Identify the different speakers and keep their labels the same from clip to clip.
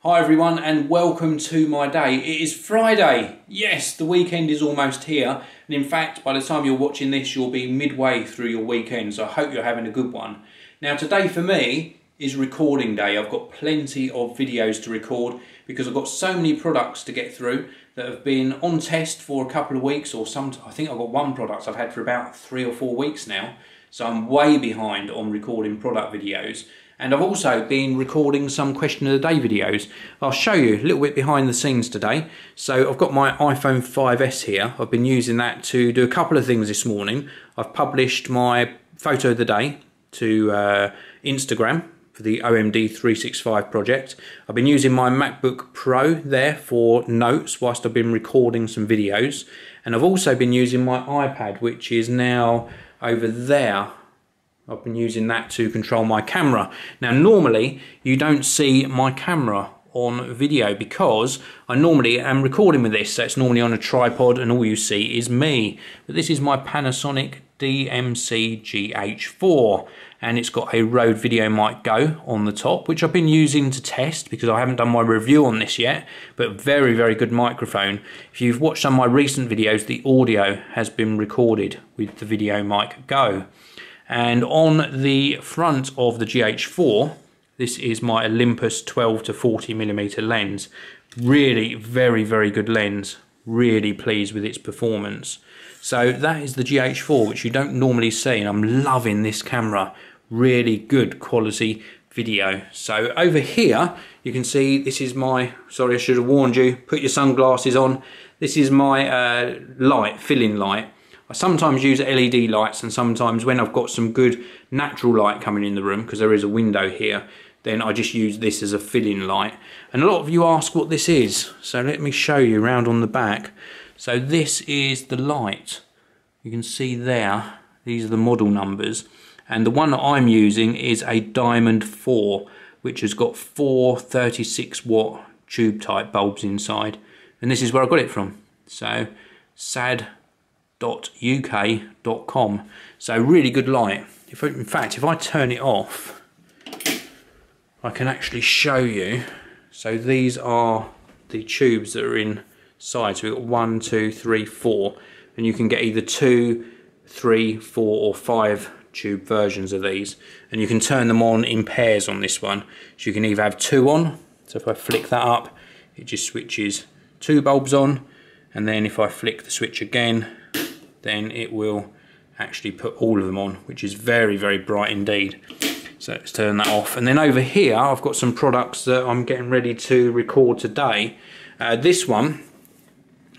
Speaker 1: Hi everyone and welcome to my day. It is Friday. Yes, the weekend is almost here. And in fact, by the time you're watching this, you'll be midway through your weekend. So I hope you're having a good one. Now today for me is recording day. I've got plenty of videos to record because I've got so many products to get through that have been on test for a couple of weeks or I think I've got one product I've had for about 3 or 4 weeks now. So I'm way behind on recording product videos. And I've also been recording some question of the day videos. I'll show you a little bit behind the scenes today. So I've got my iPhone 5S here. I've been using that to do a couple of things this morning. I've published my photo of the day to Instagram for the OMD 365 project. I've been using my MacBook Pro there for notes whilst I've been recording some videos. And I've also been using my iPad, which is now over there. I've been using that to control my camera. Now normally you don't see my camera on video because I normally am recording with this, so it's normally on a tripod and all you see is me. But this is my Panasonic DMC GH4 and it's got a Rode Video Mic Go on the top, which I've been using to test because I haven't done my review on this yet, but very, very good microphone. If you've watched some of my recent videos, the audio has been recorded with the Video Mic Go. And on the front of the GH4, this is my Olympus 12 to 40mm lens. Really very, very good lens. Really pleased with its performance. So that is the GH4, which you don't normally see, and I'm loving this camera. Really good quality video. So over here, you can see this is my, sorry I should have warned you, put your sunglasses on. This is my light, fill-in light. I sometimes use LED lights, and sometimes when I've got some good natural light coming in the room, because there is a window here, then I just use this as a fill-in light. And a lot of you ask what this is, so let me show you round on the back. So this is the light. You can see there, these are the model numbers. And the one that I'm using is a Diamond 4, which has got 4 36 watt tube type bulbs inside. And this is where I got it from. So, sad.uk.com. So really good light. In fact, if I turn it off, I can actually show you. So these are the tubes that are inside. So we've got 1, 2, 3, 4, and you can get either 2, 3, 4 or 5 tube versions of these, and you can turn them on in pairs on this one. So you can either have 2 on, so if I flick that up, it just switches 2 bulbs on, and then if I flick the switch again, then it will actually put all of them on, which is very, very bright indeed. So let's turn that off. And then over here, I've got some products that I'm getting ready to record today. This one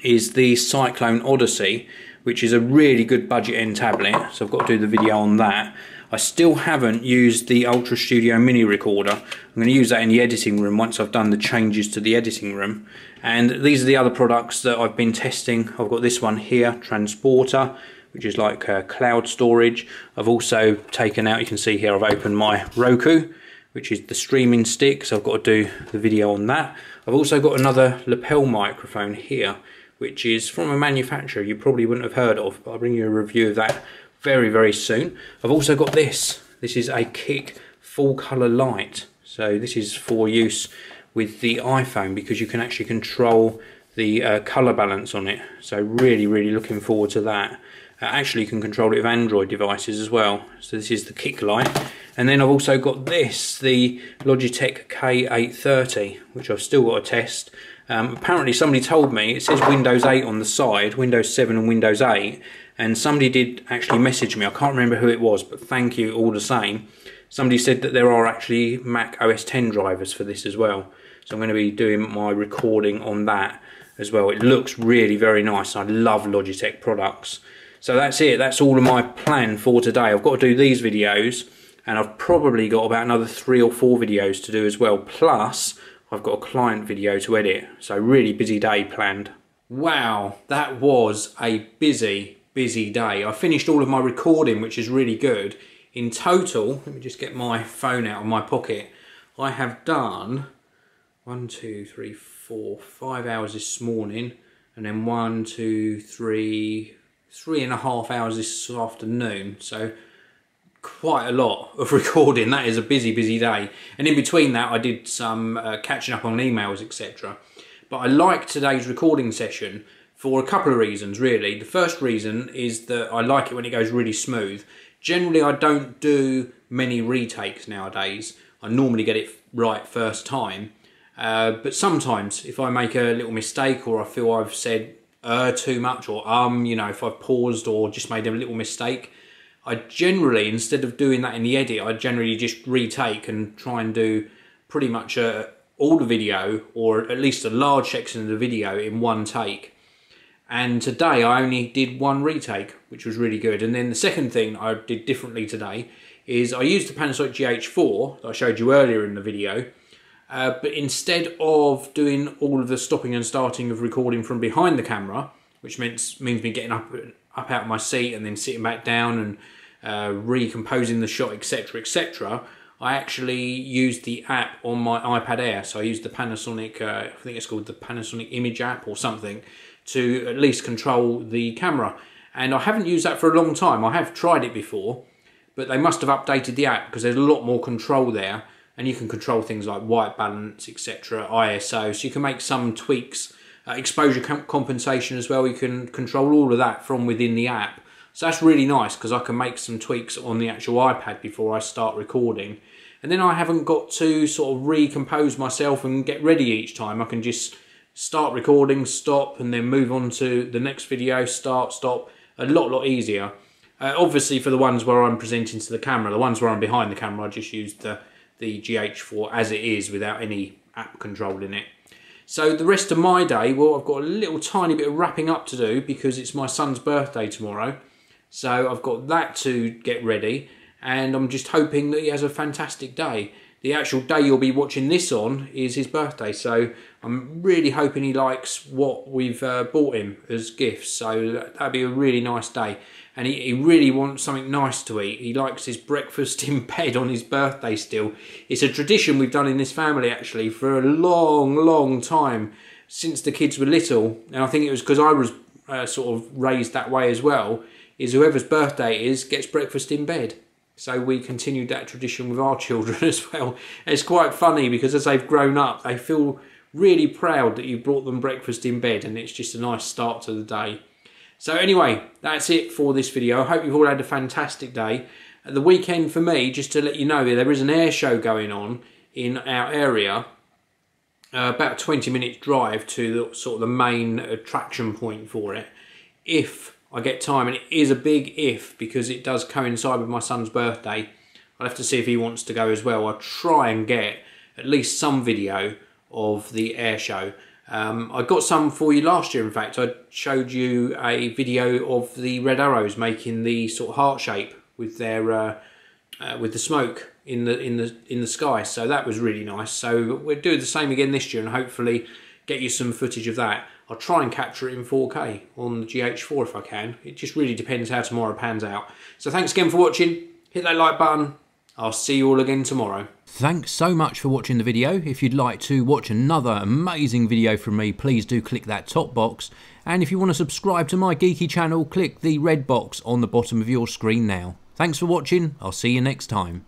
Speaker 1: is the Cyclone Odyssey, which is a really good budget end tablet. So I've got to do the video on that. I still haven't used the Ultra Studio Mini recorder. I'm going to use that in the editing room once I've done the changes to the editing room. And these are the other products that I've been testing. I've got this one here, Transporter, which is like cloud storage. I've also taken out, you can see here, I've opened my Roku, which is the streaming stick, so I've got to do the video on that. I've also got another lapel microphone here, which is from a manufacturer you probably wouldn't have heard of, but I'll bring you a review of that very, very soon. I've also got this. This is a Geek full colour light. So this is for use with the iPhone because you can actually control the colour balance on it. So really, really looking forward to that. Actually you can control it with Android devices as well. So this is the Geek light. And then I've also got this, the Logitech K830, which I've still got to test. Apparently somebody told me, it says Windows 8 on the side, Windows 7 and Windows 8, and somebody did actually message me, I can't remember who it was, but thank you all the same. Somebody said that there are actually Mac OS X drivers for this as well. So I'm going to be doing my recording on that as well. It looks really very nice. I love Logitech products. So that's it, that's all of my plan for today. I've got to do these videos, and I've probably got about another 3 or 4 videos to do as well, plus I've got a client video to edit, so really busy day planned. Wow, that was a busy, busy day. I finished all of my recording, which is really good. In total, let me just get my phone out of my pocket, I have done 1, 2, 3, 4, 5 hours this morning, and then 1, 2, 3, 3.5 hours this afternoon. So quite a lot of recording. That is a busy day, and in between that I did some catching up on emails, etc. But I like today's recording session for a couple of reasons really. The first reason is that I like it when it goes really smooth. Generally I don't do many retakes nowadays. I normally get it right first time, but sometimes if I make a little mistake or I feel I've said too much, or you know, if I've paused or just made a little mistake, I generally, instead of doing that in the edit, I generally just retake and try and do pretty much all the video, or at least a large section of the video, in one take. And today I only did one retake, which was really good. And then the second thing I did differently today is I used the Panasonic GH4 that I showed you earlier in the video, but instead of doing all of the stopping and starting of recording from behind the camera, which means me getting up out of my seat and then sitting back down and recomposing the shot, etc, etc, I actually used the app on my iPad Air. So I used the Panasonic, I think it's called the Panasonic Image app or something, to at least control the camera. And I haven't used that for a long time. I have tried it before, but they must have updated the app because there's a lot more control there, and you can control things like white balance, etc, ISO, so you can make some tweaks, exposure compensation as well. You can control all of that from within the app. So that's really nice because I can make some tweaks on the actual iPad before I start recording. And then I haven't got to sort of recompose myself and get ready each time. I can just start recording, stop, and then move on to the next video, start, stop. A lot easier. Obviously for the ones where I'm presenting to the camera, the ones where I'm behind the camera, I just used the GH4 as it is without any app control in it. So the rest of my day, well, I've got a little tiny bit of wrapping up to do because it's my son's birthday tomorrow. So I've got that to get ready, and I'm just hoping that he has a fantastic day. The actual day you'll be watching this on is his birthday, so I'm really hoping he likes what we've bought him as gifts. So that'd be a really nice day. And he really wants something nice to eat. He likes his breakfast in bed on his birthday still. It's a tradition we've done in this family actually for a long time, since the kids were little. And I think it was because I was sort of raised that way as well, is whoever's birthday it is gets breakfast in bed. So we continued that tradition with our children as well. And it's quite funny because as they've grown up, they feel really proud that you brought them breakfast in bed, and it's just a nice start to the day. So anyway, that's it for this video. I hope you've all had a fantastic day. The weekend for me, just to let you know, there is an air show going on in our area. About a 20-minute drive to the, sort of the main attraction point for it. If I get time, and it is a big if because it does coincide with my son's birthday. I'll have to see if he wants to go as well. I'll try and get at least some video of the air show. I got some for you last year. In fact, I showed you a video of the Red Arrows making the sort of heart shape with their with the smoke in the sky. So that was really nice. So we'll do the same again this year and hopefully get you some footage of that. I'll try and capture it in 4K on the GH4 if I can. It just really depends how tomorrow pans out. So thanks again for watching. Hit that like button. I'll see you all again tomorrow. Thanks so much for watching the video. If you'd like to watch another amazing video from me, please do click that top box. And if you want to subscribe to my geeky channel, click the red box on the bottom of your screen now. Thanks for watching. I'll see you next time.